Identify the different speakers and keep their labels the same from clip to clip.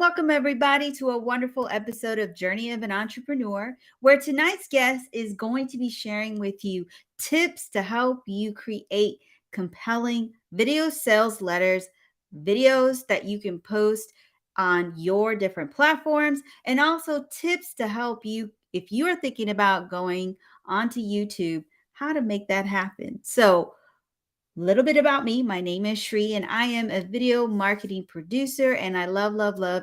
Speaker 1: welcome everybody to a wonderful episode of Journey of an Entrepreneur, where tonight's guest is going to be sharing with you tips to help you create compelling video sales letters, videos that you can post on your different platforms, and also tips to help you if you are thinking about going onto YouTube, how to make that happen. So, little bit about me. My name is Shri, and I am a video marketing producer. And I love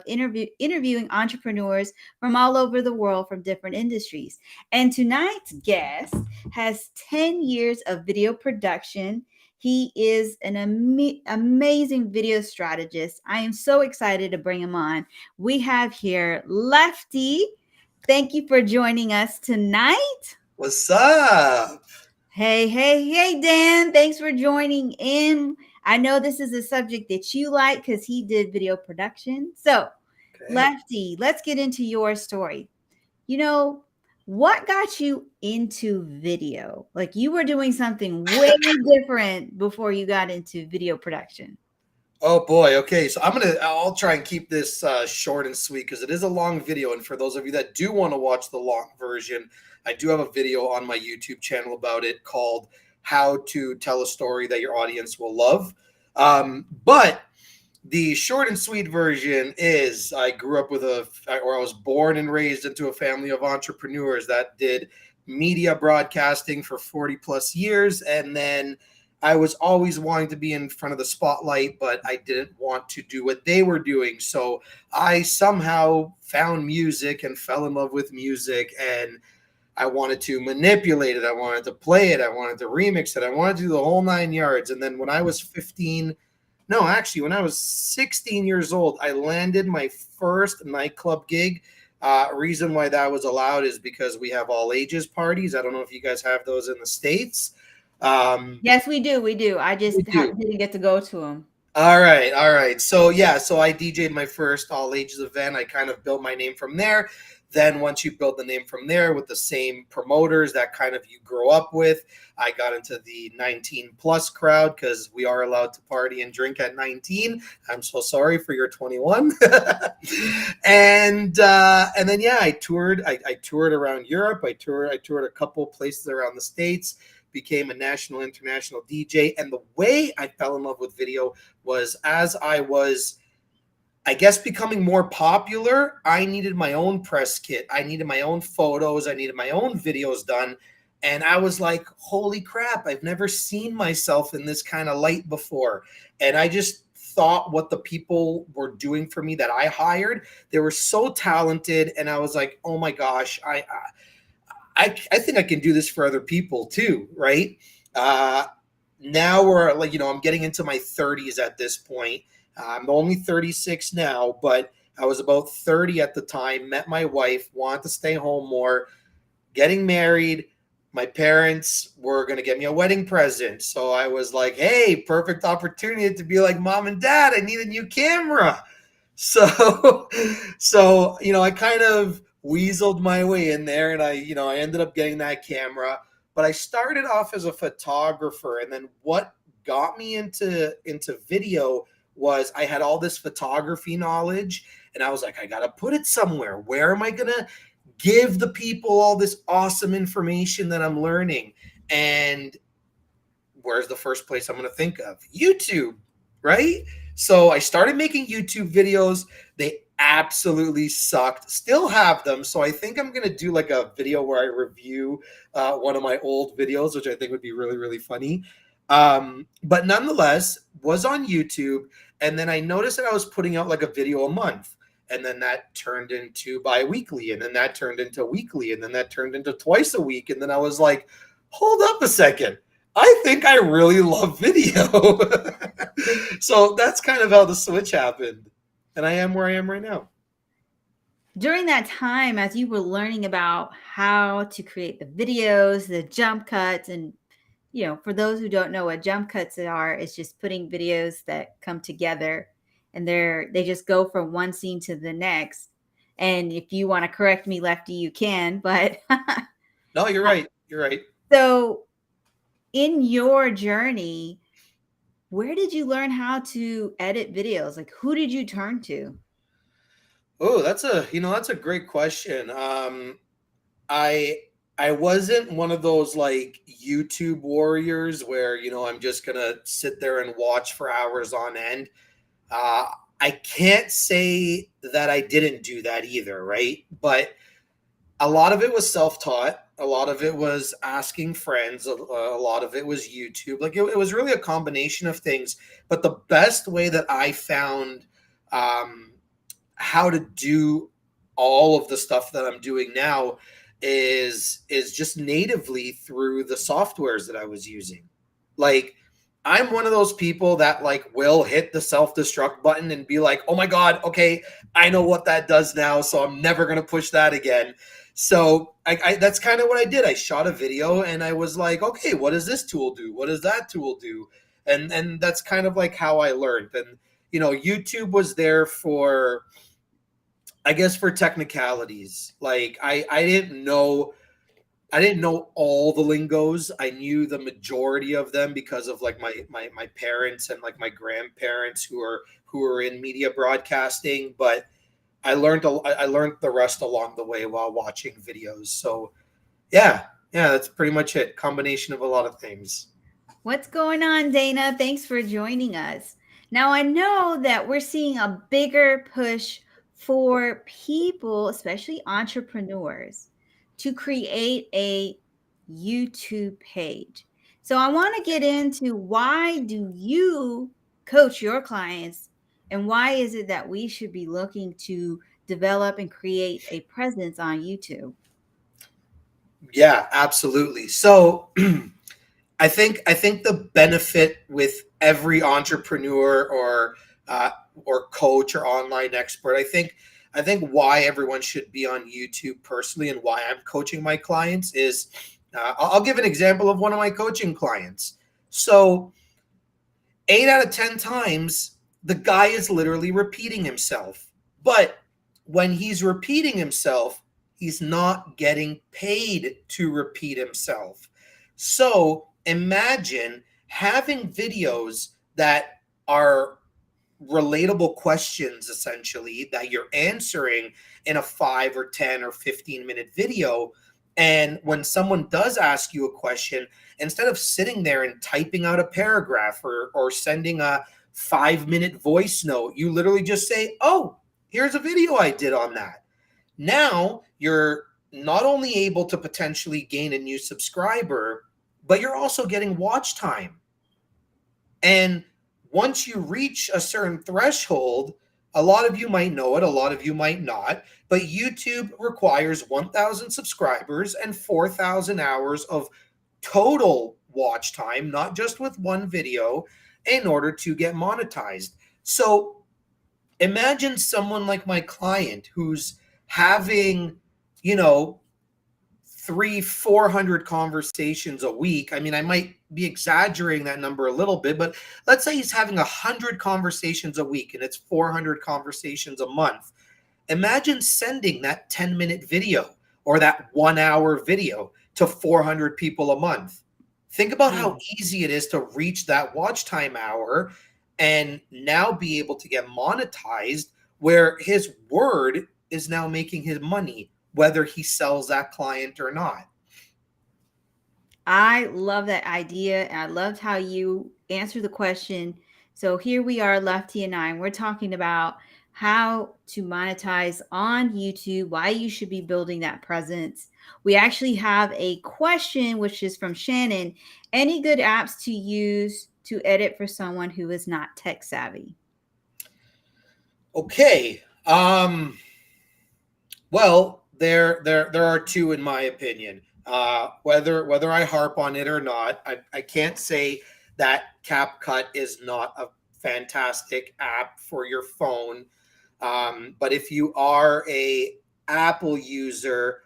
Speaker 1: interviewing entrepreneurs from all over the world from different industries. And tonight's guest has 10 years of video production. He is an amazing video strategist. I am so excited to bring him on. We have here Lefty. Thank you for joining us tonight.
Speaker 2: What's up?
Speaker 1: Hey, Dan. Thanks for joining in. I know this is a subject that you like because he did video production. So,
Speaker 2: Okay.
Speaker 1: Lefty, let's get into your story. You know, what got you into video? Like you were doing something way different before you got into video production.
Speaker 2: Oh boy. Okay. So I'll try and keep this short and sweet because it is a long video. And for those of you that do want to watch the long version, I do have a video on my YouTube channel about it called How to Tell a Story That Your Audience Will Love. But the short and sweet version is I grew up I was born and raised into a family of entrepreneurs that did media broadcasting for 40 plus years. And then I was always wanting to be in front of the spotlight, but I didn't want to do what they were doing. So I somehow found music and fell in love with music, and I wanted to manipulate it. I wanted to play it. I wanted to remix it. I wanted to do the whole 9 yards. And then when I was 15, no, actually, when I was 16 years old, I landed my first nightclub gig. Reason why that was allowed is because we have all ages parties. I don't know if you guys have those in the States.
Speaker 1: Yes, we do. We do. I just
Speaker 2: We do.
Speaker 1: didn't get to go to them.
Speaker 2: All right, all right. So yeah, so I DJ'd my first all ages event. I kind of built my name from there. Then once you build the name from there with the same promoters that kind of you grow up with, I got into the 19 plus crowd because we are allowed to party and drink at 19. I'm so sorry for your 21. And then yeah, I toured. I toured around Europe. I toured a couple places around the States. Became a national, international DJ. And the way I fell in love with video was as I was, I guess, becoming more popular, I needed my own press kit. I needed my own photos. I needed my own videos done. And I was like, holy crap, I've never seen myself in this kind of light before. And I just thought what the people were doing for me that I hired, they were so talented. And I was like, oh my gosh, I think I can do this for other people too, right? Now we're like, I'm getting into my 30s at this point. I'm only 36 now, but I was about 30 at the time, met my wife, wanted to stay home more, getting married. My parents were going to get me a wedding present. So I was like, hey, perfect opportunity to be like, mom and dad, I need a new camera. So, I kind of weaseled my way in there, and I ended up getting that camera. But I started off as a photographer, and then what got me into video was I had all this photography knowledge, and I was like, I gotta put it somewhere. Where am I gonna give the people all this awesome information that I'm learning? And where's the first place I'm going to think of? YouTube, right? So I started making YouTube videos. They absolutely sucked. Still have them. So I think I'm going to do like a video where I review one of my old videos, which I think would be really, really funny. But nonetheless, was on YouTube. And then I noticed that I was putting out like a video a month. And then that turned into bi-weekly. And then that turned into weekly. And then that turned into twice a week. And then I was like, hold up a second. I think I really love video. So that's kind of how the switch happened. And I am where I am right now.
Speaker 1: During that time, as you were learning about how to create the videos, the jump cuts, and for those who don't know what jump cuts are, it's just putting videos that come together and they just go from one scene to the next. And if you want to correct me, Lefty, you can, but
Speaker 2: No, you're right. You're right.
Speaker 1: so in your journey, where did you learn how to edit videos? Like, who did you turn to?
Speaker 2: Oh, that's a great question. I I wasn't one of those like YouTube warriors where, I'm just gonna sit there and watch for hours on end. Uh, I can't say that I didn't do that either, right? But a lot of it was self-taught. A lot of it was asking friends. A lot of it was YouTube. Like it was really a combination of things. But the best way that I found um, how to do all of the stuff that I'm doing now is just natively through the softwares that I was using. Like I'm one of those people that like will hit the self-destruct button and be like, "Oh my god, okay, I know what that does now, so I'm never going to push that again." So that's kind of what I did. I shot a video and I was like, "Okay, what does this tool do? What does that tool do?" And that's kind of like how I learned. And YouTube was there for, I guess, for technicalities. Like I didn't know all the lingos. I knew the majority of them because of like my parents and like my grandparents who are in media broadcasting, but I learned the rest along the way while watching videos. So, yeah. Yeah, that's pretty much it. Combination of a lot of things.
Speaker 1: What's going on, Dana? Thanks for joining us. Now, I know that we're seeing a bigger push for people, especially entrepreneurs, to create a YouTube page. So, I want to get into why do you coach your clients and why is it that we should be looking to develop and create a presence on YouTube?
Speaker 2: Yeah, absolutely. So, I think the benefit with every entrepreneur uh, or coach or online expert, I think why everyone should be on YouTube personally and why I'm coaching my clients is, I'll give an example of one of my coaching clients. So 8 out of 10 times, the guy is literally repeating himself. But when he's repeating himself, he's not getting paid to repeat himself. So imagine having videos that are relatable questions essentially that you're answering in a 5 or 10 or 15-minute video. And when someone does ask you a question, instead of sitting there and typing out a paragraph or sending a 5-minute voice note, you literally just say, "Oh, here's a video I did on that." Now you're not only able to potentially gain a new subscriber, but you're also getting watch time. And once you reach a certain threshold, a lot of you might know it, a lot of you might not, but YouTube requires 1,000 subscribers and 4,000 hours of total watch time, not just with one video, in order to get monetized. So imagine someone like my client who's having, you know, 400 conversations a week. I mean, I might be exaggerating that number a little bit, but let's say he's having 100 conversations a week and it's 400 conversations a month. Imagine sending that 10-minute video or that 1 hour video to 400 people a month. Think about how easy it is to reach that watch time hour and now be able to get monetized where his word is now making his money, whether he sells that client or not.
Speaker 1: I love that idea. And I loved how you answered the question. So here we are, Lefty and I, and we're talking about how to monetize on YouTube, why you should be building that presence. We actually have a question, which is from Shannon. Any good apps to use to edit for someone who is not tech savvy?
Speaker 2: Okay. Well, there are two in my opinion. Whether I harp on it or not, I can't say that CapCut is not a fantastic app for your phone. But if you are a Apple user,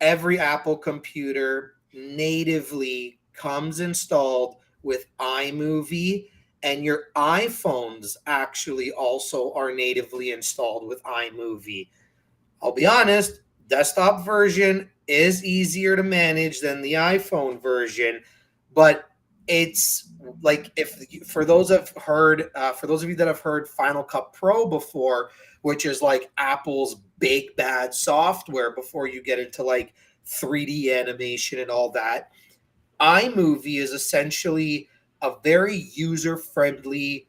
Speaker 2: every Apple computer natively comes installed with iMovie, and your iPhones actually also are natively installed with iMovie. I'll be honest, desktop version is easier to manage than the iPhone version, but it's like if for those of you that have heard Final Cut Pro before, which is like Apple's big bad software before you get into like 3D animation and all that. iMovie is essentially a very user friendly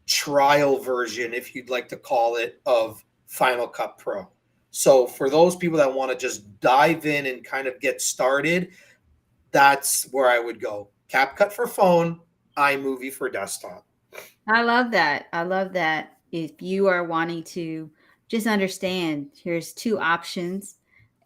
Speaker 2: trial version, if you'd like to call it, of Final Cut Pro. So for those people that want to just dive in and kind of get started, that's where I would go. CapCut for phone, iMovie for desktop.
Speaker 1: I love that. I love that. If you are wanting to just understand, here's two options.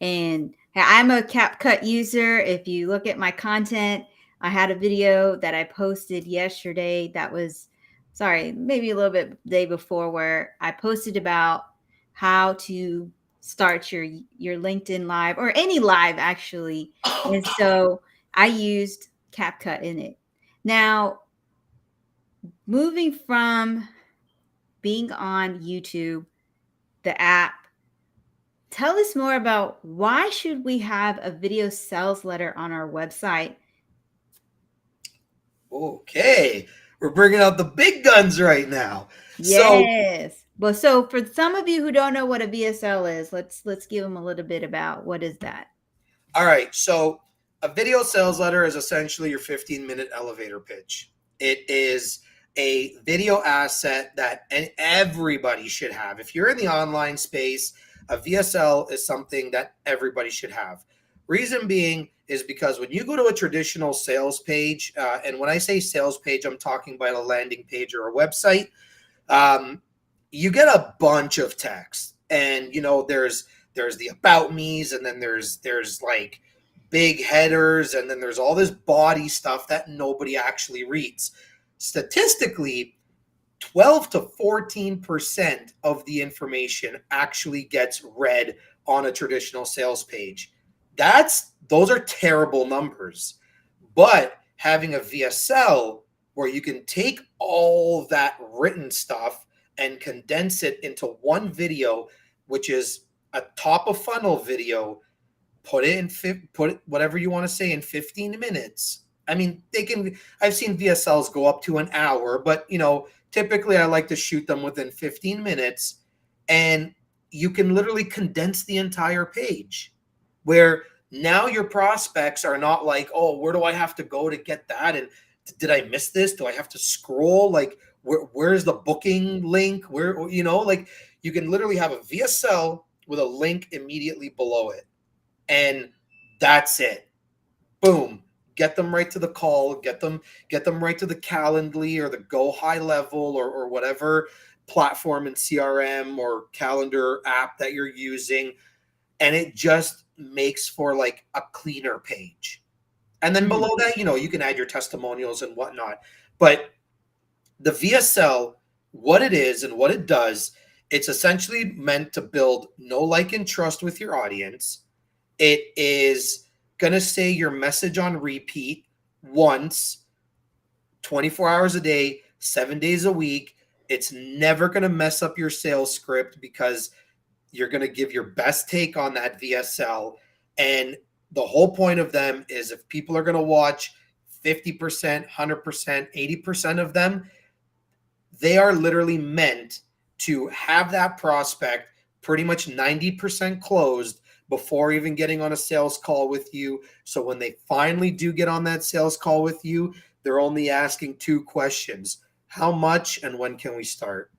Speaker 1: And I'm a CapCut user. If you look at my content, I had a video that I posted yesterday that was, sorry, maybe a little bit the day before, where I posted about how to start your LinkedIn live, or any live actually. And so I used CapCut in it. Now, moving from being on YouTube, the app, tell us more about why should we have a video sales letter on our website?
Speaker 2: Okay, we're bringing out the big guns right now. So,
Speaker 1: Yes. Well, so for some of you who don't know what a VSL is, let's give them a little bit about what is that.
Speaker 2: all right, so a video sales letter is essentially your 15-minute elevator pitch. It is a video asset that everybody should have. If you're in the online space, a VSL is something that everybody should have. Reason being is because when you go to a traditional sales page, and when I say sales page, I'm talking about a landing page or a website, um, you get a bunch of text, and there's the about me's, and then there's like big headers, and then there's all this body stuff that nobody actually reads. Statistically, 12 to 14% of the information actually gets read on a traditional sales page. Those are terrible numbers. But having a VSL where you can take all that written stuff and condense it into one video, which is a top of funnel video, put it whatever you want to say in 15 minutes. I mean, I've seen VSLs go up to an hour, but typically I like to shoot them within 15 minutes, and you can literally condense the entire page, where now your prospects are not like, oh, where do I have to go to get that? And did I miss this? Do I have to scroll? Like, where's the booking link? Like, you can literally have a VSL with a link immediately below it. And that's it. Boom. Get them right to the call, get them right to the Calendly or the Go High Level, or whatever platform and CRM or calendar app that you're using. And it just makes for like a cleaner page. And then below that, you can add your testimonials and whatnot. But the VSL, what it is and what it does, it's essentially meant to build know, like, and trust with your audience. It is going to say your message on repeat once, 24 hours a day, 7 days a week. It's never going to mess up your sales script because you're going to give your best take on that VSL. And the whole point of them is, if people are going to watch 50%, 100%, 80% of them, they are literally meant to have that prospect pretty much 90% closed before even getting on a sales call with you. So when they finally do get on that sales call with you, they're only asking two questions: how much and when can we start?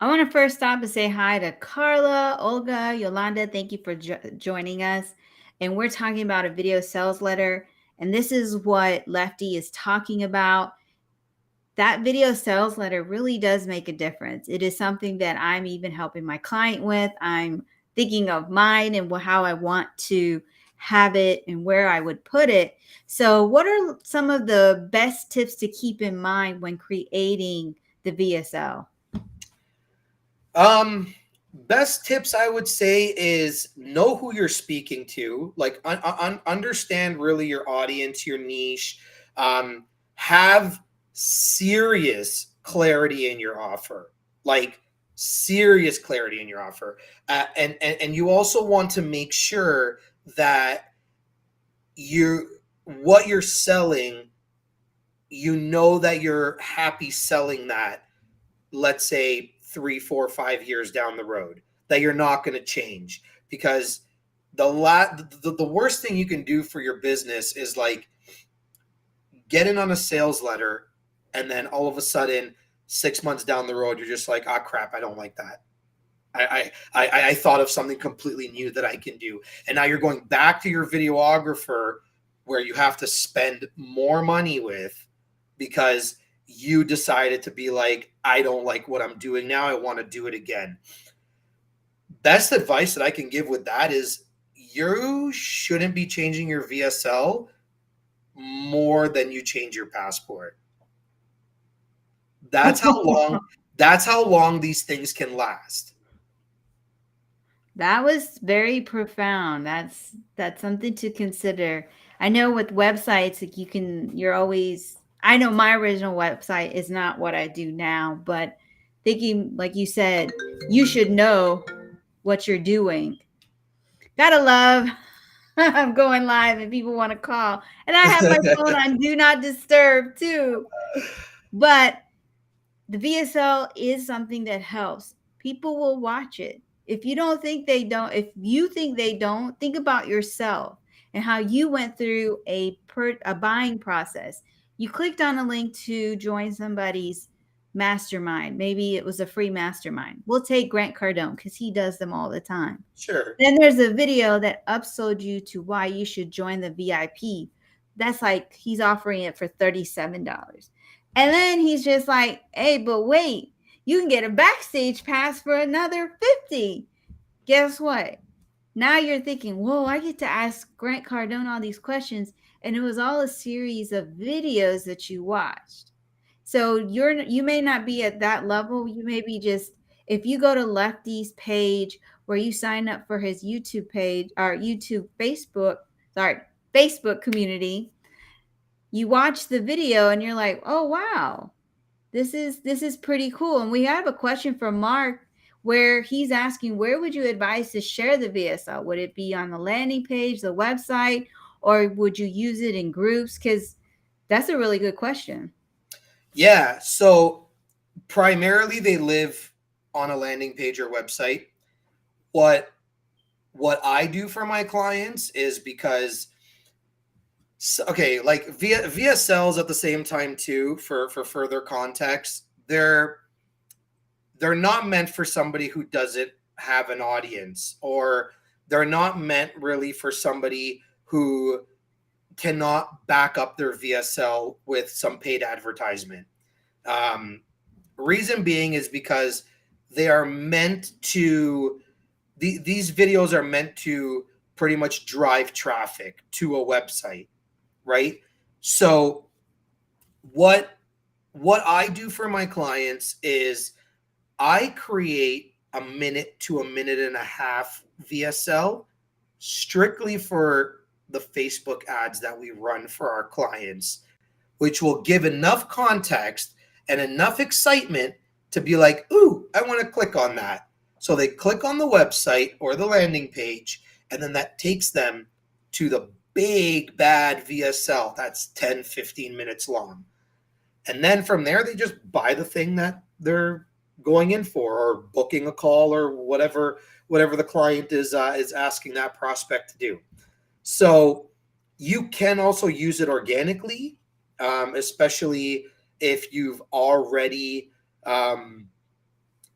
Speaker 1: I want to first stop and say hi to Carla, Olga, Yolanda. Thank you for joining us. And we're talking about a video sales letter. And this is what Lefty is talking about. That video sales letter really does make a difference. It is something that I'm even helping my client with. I'm thinking of mine and how I want to have it and where I would put it. So, what are some of the best tips to keep in mind when creating the VSL?
Speaker 2: Best tips I would say is know who you're speaking to. Like, understand really your audience, your niche. Have serious clarity in your offer. Like, serious clarity in your offer. And you also want to make sure that what you're selling, that you're happy selling that, let's say 3, 4, 5 years down the road that you're not going to change. Because the worst thing you can do for your business is like get in on a sales letter, and then all of a sudden 6 months down the road you're just like, ah, crap, I don't like that. I thought of something completely new that I can do. And now you're going back to your videographer where you have to spend more money with because you decided to be like, I don't like what I'm doing now. I want to do it again. Best advice that I can give with that is you shouldn't be changing your VSL more than you change your passport. That's how long these things can last.
Speaker 1: That was very profound. That's something to consider. I know with websites, like you're always, I know my original website is not what I do now, but thinking, like you said, you should know what you're doing. Gotta love, I'm going live and people want to call. And I have my phone on do not disturb too. But the VSL is something that helps. People will watch it. If you think they don't, think about yourself and how you went through a buying process. You clicked on a link to join somebody's mastermind. Maybe it was a free mastermind. We'll take Grant Cardone because he does them all the time.
Speaker 2: Sure.
Speaker 1: Then there's a video that upsold you to why you should join the VIP. That's like he's offering it for $37. And then he's just like, hey, but wait, you can get a backstage pass for another $50. Guess what? Now you're thinking, whoa, I get to ask Grant Cardone all these questions. And it was all a series of videos that you watched. So you may not be at that level. You may be just, if you go to Lefty's page where you sign up for his YouTube page or Facebook community, you watch the video and you're like, oh, wow, this is pretty cool. And we have a question from Mark where he's asking, where would you advise to share the VSL? Would it be on the landing page, the website, or would you use it in groups? Because that's a really good question.
Speaker 2: Yeah. So primarily they live on a landing page or website. What I do for my clients is because, okay, like VSLs at the same time too, for further context, they're not meant for somebody who doesn't have an audience, or they're not meant really for somebody who cannot back up their VSL with some paid advertisement. Reason being is because they are meant to, these videos are meant to pretty much drive traffic to a website, right? So what I do for my clients is I create a minute to a minute and a half VSL strictly for the Facebook ads that we run for our clients, which will give enough context and enough excitement to be like, ooh, I want to click on that. So they click on the website or the landing page, and then that takes them to the big bad VSL that's 10, 15 minutes long. And then from there, they just buy the thing that they're going in for, or booking a call, or whatever the client is asking that prospect to do. So you can also use it organically, especially if you've already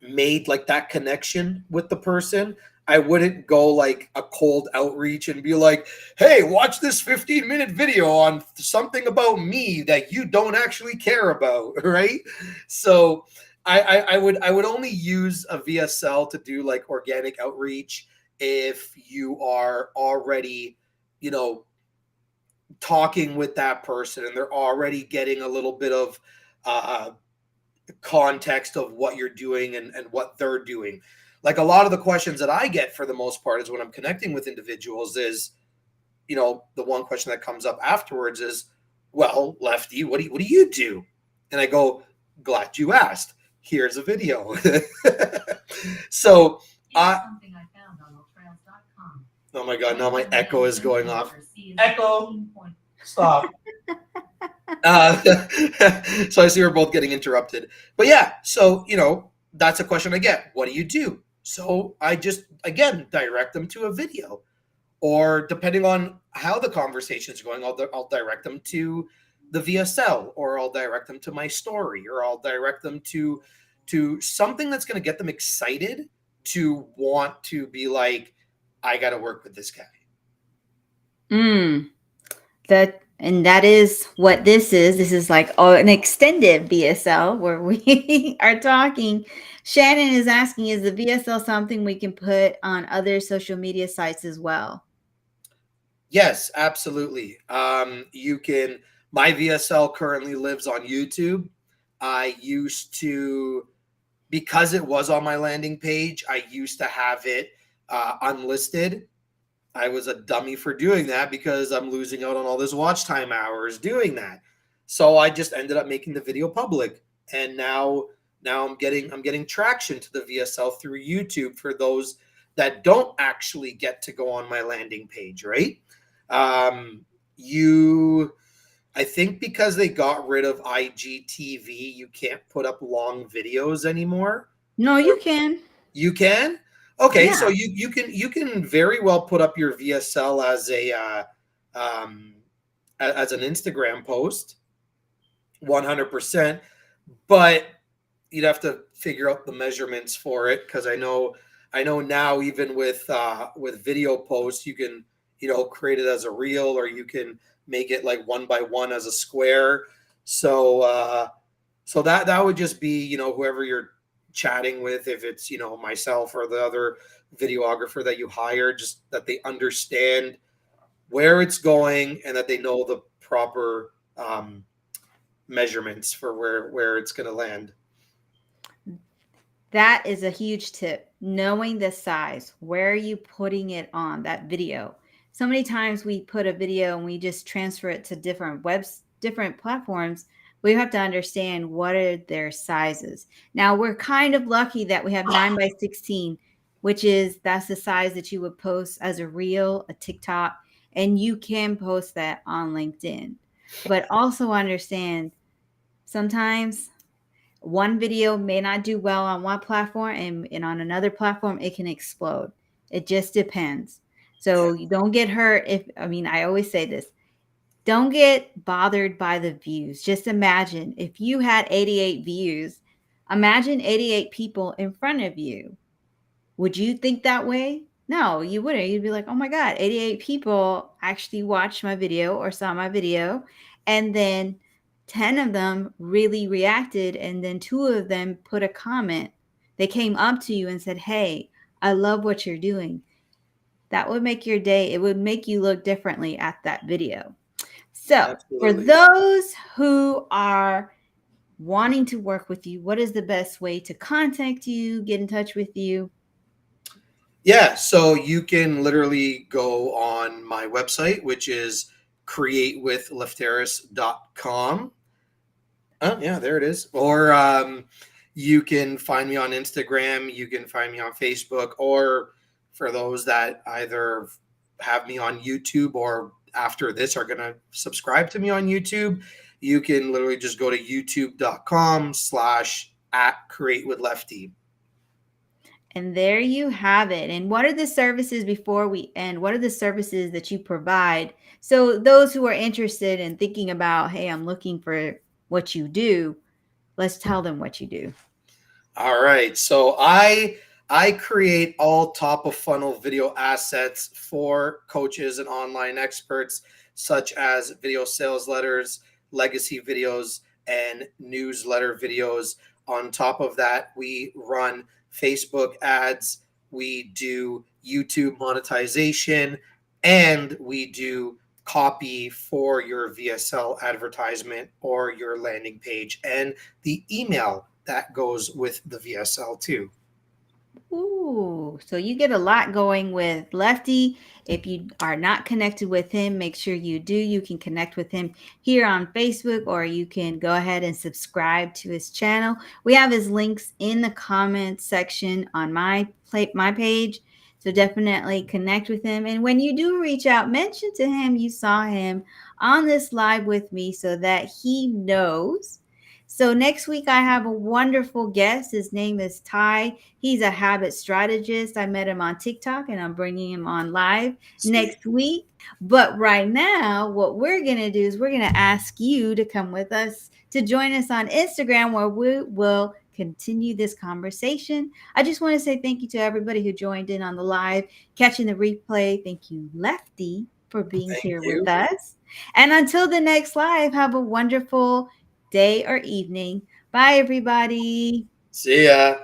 Speaker 2: made like that connection with the person. I wouldn't go like a cold outreach and be like, hey, watch this 15-minute video on something about me that you don't actually care about, right? So I would only use a VSL to do like organic outreach if you are already, talking with that person and they're already getting a little bit of context of what you're doing and what they're doing. Like a lot of the questions that I get for the most part is when I'm connecting with individuals is, the one question that comes up afterwards is, well, Lefty, what do you do? And I go, glad you asked. Here's a video. So something I found on trails.com. Oh my God, now my echo is going off. Echo, stop. So I see we're both getting interrupted. But yeah, so, that's a question I get. What do you do? So I just, again, direct them to a video. Or depending on how the conversation is going, I'll direct them to the VSL, or I'll direct them to my story, or I'll direct them to something that's going to get them excited to want to be like, I got to work with this guy.
Speaker 1: Mm, that is what this is. This is like an extended VSL where we are talking. Shannon is asking, is the VSL something we can put on other social media sites as well?
Speaker 2: Yes, absolutely. You can. My VSL currently lives on YouTube. I used to, because it was on my landing page, I used to have it unlisted. I was a dummy for doing that because I'm losing out on all this watch time hours doing that. So I just ended up making the video public, and now I'm getting traction to the VSL through YouTube for those that don't actually get to go on my landing page, right? You I think because they got rid of IGTV, you can't put up long videos anymore.
Speaker 1: No, you can.
Speaker 2: You can? Okay, so
Speaker 1: Yeah.
Speaker 2: you can very well put up your VSL as a um, as an Instagram post, 100%. But you'd have to figure out the measurements for it, because I know now, even with video posts, you can create it as a reel, or you can make it like one by one as a square. So that would just be whoever you're chatting with, if it's myself or the other videographer that you hire, just that they understand where it's going and that they know the proper measurements for where it's going to land.
Speaker 1: That is a huge tip. Knowing the size, where are you putting it on that video? So many times we put a video and we just transfer it to different platforms. We have to understand what are their sizes. Now we're kind of lucky that we have 9 by 16, which is that's the size that you would post as a reel, a TikTok, and you can post that on LinkedIn. But also understand sometimes one video may not do well on one platform, and on another platform it can explode. It just depends.
Speaker 2: Yeah,
Speaker 1: So you don't get hurt. I always say this, don't get bothered by the views. Just imagine if you had 88 views, imagine 88 people in front of you. Would you think that way? No, you wouldn't. You'd be like, oh my God, 88 people actually watched my video or saw my video. And then 10 of them really reacted. And then two of them put a comment. They came up to you and said, hey, I love what you're doing. That would make your day. It would make you look differently at that video. So, for
Speaker 2: absolutely.
Speaker 1: those who are wanting to work with you, what is the best way to contact you, get in touch with you?
Speaker 2: Yeah, so you can literally go on my website, which is createwithlefteris.com. Oh, yeah, there it is. Or you can find me on Instagram. You can find me on Facebook. Or for those that either have me on YouTube or after this are going to subscribe to me on YouTube, you can literally just go to youtube.com/@createwithlefty.
Speaker 1: And there you have it. And what are the services, before we end? What are the services that you provide? So those who are interested in thinking about, hey, I'm looking for what you do, let's tell them what you do.
Speaker 2: All right. So I create all top of funnel video assets for coaches and online experts, such as video sales letters, legacy videos, and newsletter videos. On top of that, we run Facebook ads, we do YouTube monetization, and we do copy for your VSL advertisement or your landing page, and the email that goes with the VSL too.
Speaker 1: Ooh, so you get a lot going with Lefty. If you are not connected with him, make sure you do. You can connect with him here on Facebook, or you can go ahead and subscribe to his channel. We have his links in the comments section on my page. So definitely connect with him. And when you do reach out, mention to him you saw him on this live with me so that he knows. So next week I have a wonderful guest. His name is Ty. He's a habit strategist. I met him on TikTok and I'm bringing him on live
Speaker 2: Sweet.
Speaker 1: next week. But right now, what we're going to do is we're going to ask you to come with us to join us on Instagram where we will continue this conversation. I just want to say thank you to everybody who joined in on the live, catching the replay. Thank you, Lefty, for being
Speaker 2: Thank
Speaker 1: here with
Speaker 2: you.
Speaker 1: us. And until the next live, have a wonderful day or evening. Bye, everybody.
Speaker 2: See ya.